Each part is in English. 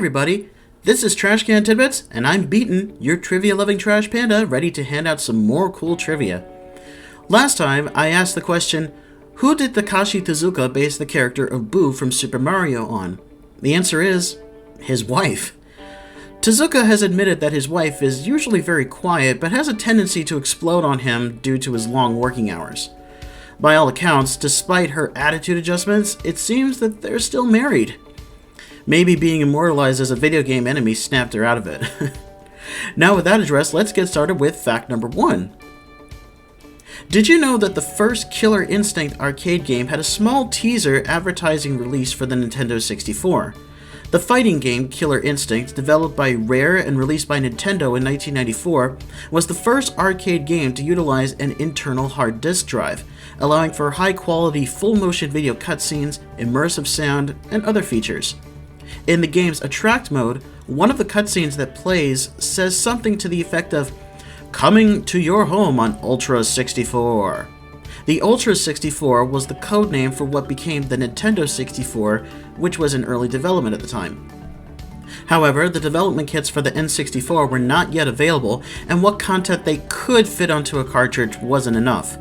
everybody, this is Trash Can Tidbits, and I'm Beaton, your trivia-loving trash panda, ready to hand out some more cool trivia. Last time, I asked the question, who did Takashi Tezuka base the character of Boo from Super Mario on? The answer is, his wife. Tezuka has admitted that his wife is usually very quiet, but has a tendency to explode on him due to his long working hours. By all accounts, despite her attitude adjustments, it seems that they're still married. Maybe being immortalized as a video game enemy snapped her out of it. Now with that address, let's get started with fact number 1. Did you know that the first Killer Instinct arcade game had a small teaser advertising release for the Nintendo 64? The fighting game Killer Instinct, developed by Rare and released by Nintendo in 1994, was the first arcade game to utilize an internal hard disk drive, allowing for high-quality full-motion video cutscenes, immersive sound, and other features. In the game's Attract mode, one of the cutscenes that plays says something to the effect of, "Coming to your home on Ultra 64. The Ultra 64 was the codename for what became the Nintendo 64, which was in early development at the time. However, the development kits for the N64 were not yet available, and what content they could fit onto a cartridge wasn't enough.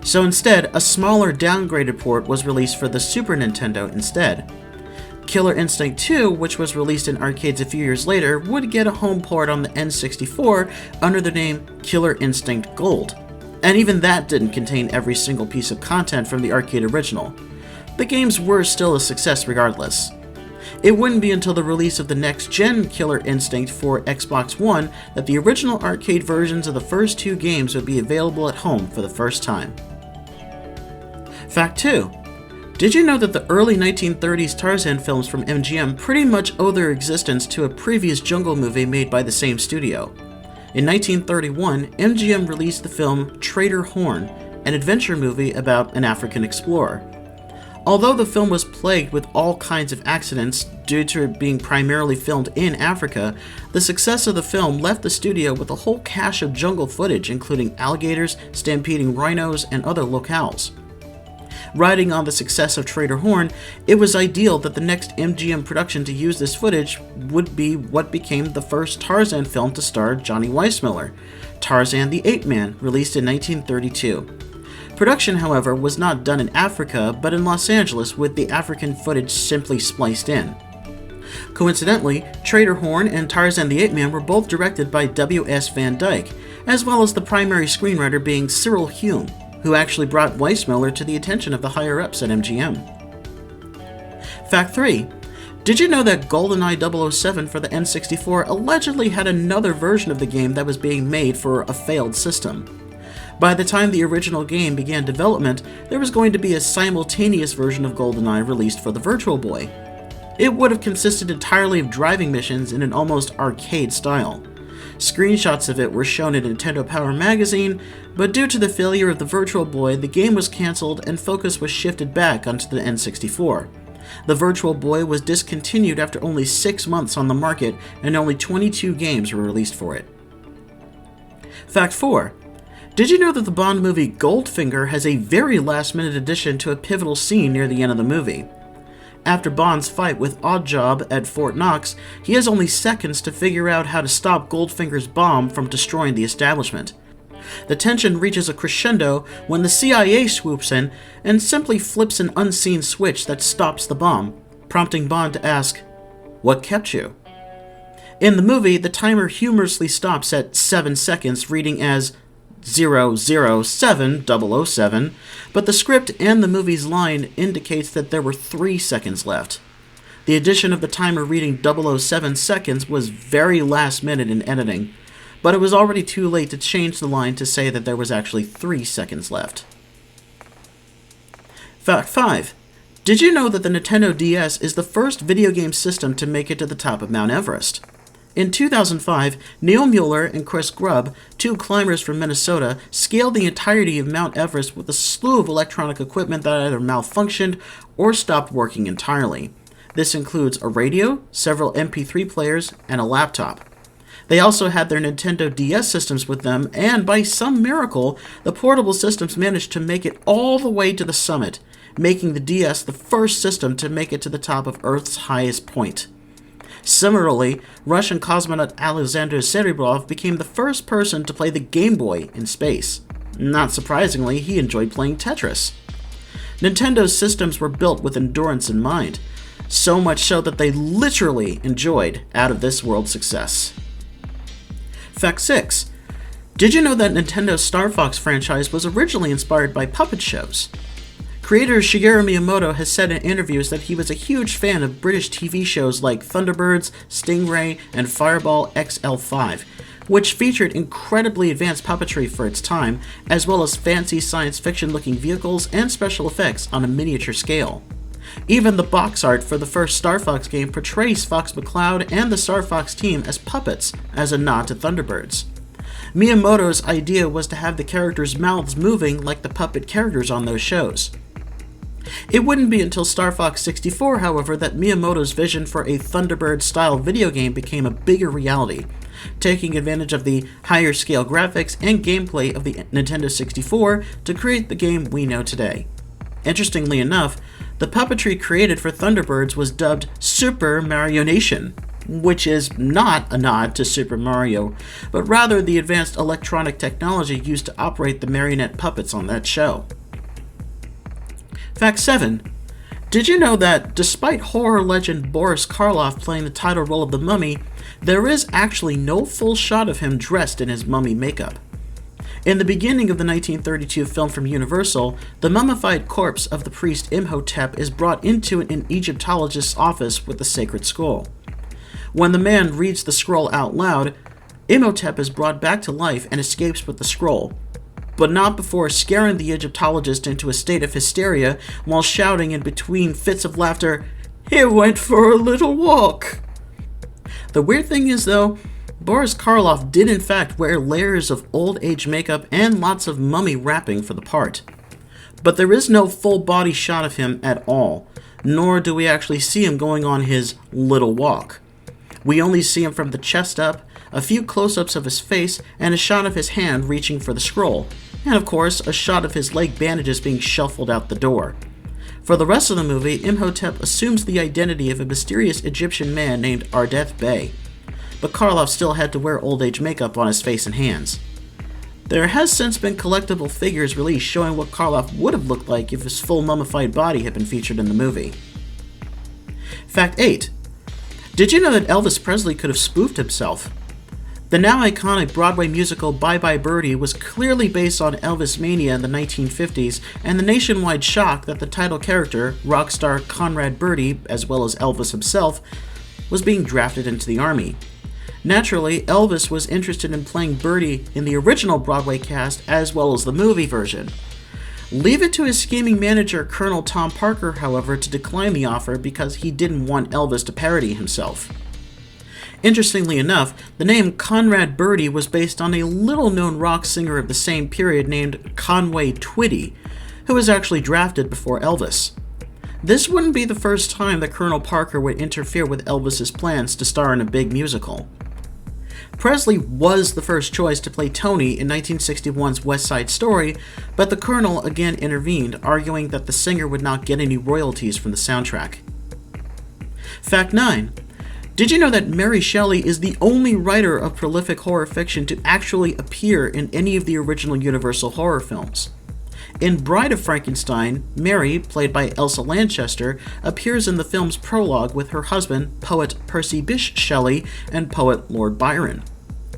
So instead, a smaller downgraded port was released for the Super Nintendo instead. Killer Instinct 2, which was released in arcades a few years later, would get a home port on the N64 under the name Killer Instinct Gold. And even that didn't contain every single piece of content from the arcade original. The games were still a success regardless. It wouldn't be until the release of the next-gen Killer Instinct for Xbox One that the original arcade versions of the first two games would be available at home for the first time. Fact 2. Did you know that the early 1930s Tarzan films from MGM pretty much owe their existence to a previous jungle movie made by the same studio? In 1931, MGM released the film Trader Horn, an adventure movie about an African explorer. Although the film was plagued with all kinds of accidents due to it being primarily filmed in Africa, the success of the film left the studio with a whole cache of jungle footage including alligators, stampeding rhinos, and other locales. Riding on the success of Trader Horn, it was ideal that the next MGM production to use this footage would be what became the first Tarzan film to star Johnny Weismueller, Tarzan the Ape Man, released in 1932. Production, however, was not done in Africa, but in Los Angeles, with the African footage simply spliced in. Coincidentally, Trader Horn and Tarzan the Ape Man were both directed by W.S. Van Dyke, as well as the primary screenwriter being Cyril Hume, who actually brought Weismueller to the attention of the higher-ups at MGM. Fact 3. Did you know that GoldenEye 007 for the N64 allegedly had another version of the game that was being made for a failed system? By the time the original game began development, there was going to be a simultaneous version of GoldenEye released for the Virtual Boy. It would have consisted entirely of driving missions in an almost arcade style. Screenshots of it were shown in Nintendo Power magazine, but due to the failure of the Virtual Boy, the game was cancelled and focus was shifted back onto the N64. The Virtual Boy was discontinued after only 6 months on the market, and only 22 games were released for it. Fact 4. Did you know that the Bond movie Goldfinger has a very last-minute addition to a pivotal scene near the end of the movie? After Bond's fight with Oddjob at Fort Knox, he has only seconds to figure out how to stop Goldfinger's bomb from destroying the establishment. The tension reaches a crescendo when the CIA swoops in and simply flips an unseen switch that stops the bomb, prompting Bond to ask, "What kept you?" In the movie, the timer humorously stops at 7 seconds, reading as 007007, but the script and the movie's line indicates that there were 3 seconds left. The addition of the timer reading 007 seconds was very last minute in editing, but it was already too late to change the line to say that there was actually 3 seconds left. Fact 5. Did you know that the Nintendo DS is the first video game system to make it to the top of Mount Everest? In 2005, Neil Mueller and Chris Grubb, two climbers from Minnesota, scaled the entirety of Mount Everest with a slew of electronic equipment that either malfunctioned or stopped working entirely. This includes a radio, several MP3 players, and a laptop. They also had their Nintendo DS systems with them, and by some miracle, the portable systems managed to make it all the way to the summit, making the DS the first system to make it to the top of Earth's highest point. Similarly, Russian cosmonaut Alexander Serebrov became the first person to play the Game Boy in space. Not surprisingly, he enjoyed playing Tetris. Nintendo's systems were built with endurance in mind, so much so that they literally enjoyed out-of-this-world success. Fact 6. Did you know that Nintendo's Star Fox franchise was originally inspired by puppet shows? Creator Shigeru Miyamoto has said in interviews that he was a huge fan of British TV shows like Thunderbirds, Stingray, and Fireball XL5, which featured incredibly advanced puppetry for its time, as well as fancy science fiction-looking vehicles and special effects on a miniature scale. Even the box art for the first Star Fox game portrays Fox McCloud and the Star Fox team as puppets, as a nod to Thunderbirds. Miyamoto's idea was to have the characters' mouths moving like the puppet characters on those shows. It wouldn't be until Star Fox 64, however, that Miyamoto's vision for a Thunderbird-style video game became a bigger reality, taking advantage of the higher-scale graphics and gameplay of the Nintendo 64 to create the game we know today. Interestingly enough, the puppetry created for Thunderbirds was dubbed Super Mario Nation, which is not a nod to Super Mario, but rather the advanced electronic technology used to operate the marionette puppets on that show. Fact 7. Did you know that, despite horror legend Boris Karloff playing the title role of the Mummy, there is actually no full shot of him dressed in his mummy makeup? In the beginning of the 1932 film from Universal, the mummified corpse of the priest Imhotep is brought into an Egyptologist's office with the sacred scroll. When the man reads the scroll out loud, Imhotep is brought back to life and escapes with the scroll, but not before scaring the Egyptologist into a state of hysteria while shouting in between fits of laughter, "He went for a little walk!" The weird thing is, though, Boris Karloff did in fact wear layers of old age makeup and lots of mummy wrapping for the part. But there is no full body shot of him at all, nor do we actually see him going on his little walk. We only see him from the chest up, a few close-ups of his face, and a shot of his hand reaching for the scroll, and of course, a shot of his leg bandages being shuffled out the door. For the rest of the movie, Imhotep assumes the identity of a mysterious Egyptian man named Ardeth Bey, but Karloff still had to wear old age makeup on his face and hands. There has since been collectible figures released showing what Karloff would have looked like if his full mummified body had been featured in the movie. Fact 8. Did you know that Elvis Presley could have spoofed himself? The now iconic Broadway musical Bye Bye Birdie was clearly based on Elvis mania in the 1950s, and the nationwide shock that the title character, rock star Conrad Birdie, as well as Elvis himself, was being drafted into the Army. Naturally, Elvis was interested in playing Birdie in the original Broadway cast as well as the movie version. Leave it to his scheming manager, Colonel Tom Parker, however, to decline the offer because he didn't want Elvis to parody himself. Interestingly enough, the name Conrad Birdie was based on a little-known rock singer of the same period named Conway Twitty, who was actually drafted before Elvis. This wouldn't be the first time that Colonel Parker would interfere with Elvis's plans to star in a big musical. Presley was the first choice to play Tony in 1961's West Side Story, but the Colonel again intervened, arguing that the singer would not get any royalties from the soundtrack. Fact 9. Did you know that Mary Shelley is the only writer of prolific horror fiction to actually appear in any of the original Universal horror films? In Bride of Frankenstein, Mary, played by Elsa Lanchester, appears in the film's prologue with her husband, poet Percy Bysshe Shelley, and poet Lord Byron.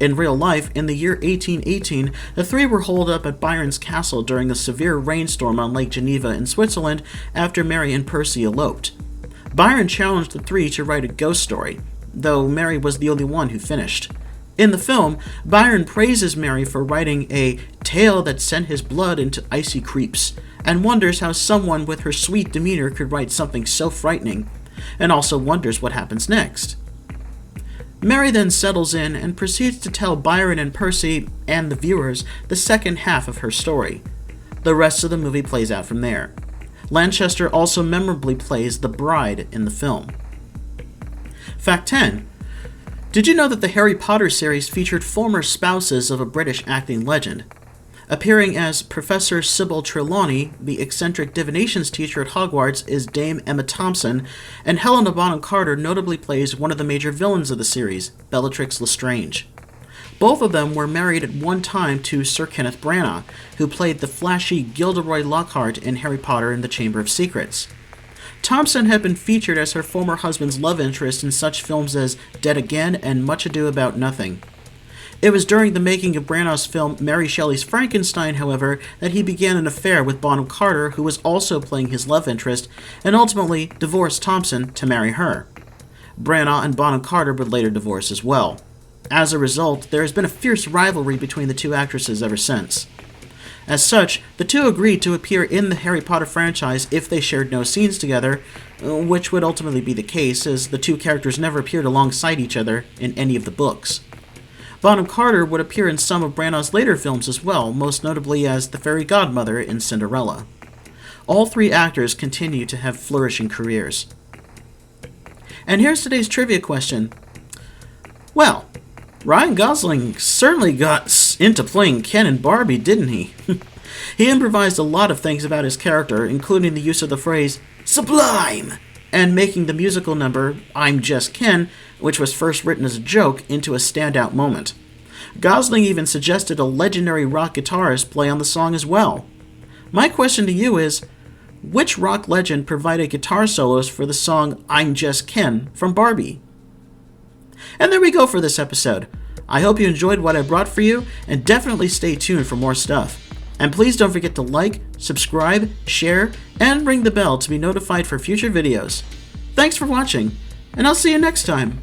In real life, in the year 1818, the three were holed up at Byron's castle during a severe rainstorm on Lake Geneva in Switzerland after Mary and Percy eloped. Byron challenged the three to write a ghost story, though Mary was the only one who finished. In the film, Byron praises Mary for writing a tale that sent his blood into icy creeps, and wonders how someone with her sweet demeanor could write something so frightening, and also wonders what happens next. Mary then settles in and proceeds to tell Byron and Percy, and the viewers, the second half of her story. The rest of the movie plays out from there. Lanchester also memorably plays the bride in the film. Fact 10. Did you know that the Harry Potter series featured former spouses of a British acting legend? Appearing as Professor Sybil Trelawney, the eccentric divinations teacher at Hogwarts is Dame Emma Thompson, and Helena Bonham Carter notably plays one of the major villains of the series, Bellatrix Lestrange. Both of them were married at one time to Sir Kenneth Branagh, who played the flashy Gilderoy Lockhart in Harry Potter and the Chamber of Secrets. Thompson had been featured as her former husband's love interest in such films as Dead Again and Much Ado About Nothing. It was during the making of Branagh's film Mary Shelley's Frankenstein, however, that he began an affair with Bonham Carter, who was also playing his love interest, and ultimately divorced Thompson to marry her. Branagh and Bonham Carter would later divorce as well. As a result, there has been a fierce rivalry between the two actresses ever since. As such, the two agreed to appear in the Harry Potter franchise if they shared no scenes together, which would ultimately be the case, as the two characters never appeared alongside each other in any of the books. Bonham Carter would appear in some of Branagh's later films as well, most notably as the fairy godmother in Cinderella. All three actors continue to have flourishing careers. And here's today's trivia question. Well, Ryan Gosling certainly got into playing Ken in Barbie, didn't he? He improvised a lot of things about his character, including the use of the phrase, "sublime," and making the musical number, "I'm Just Ken," which was first written as a joke, into a standout moment. Gosling even suggested a legendary rock guitarist play on the song as well. My question to you is, which rock legend provided guitar solos for the song "I'm Just Ken" from Barbie? And there we go for this episode. I hope you enjoyed what I brought for you, and definitely stay tuned for more stuff. And please don't forget to like, subscribe, share, and ring the bell to be notified for future videos. Thanks for watching, and I'll see you next time.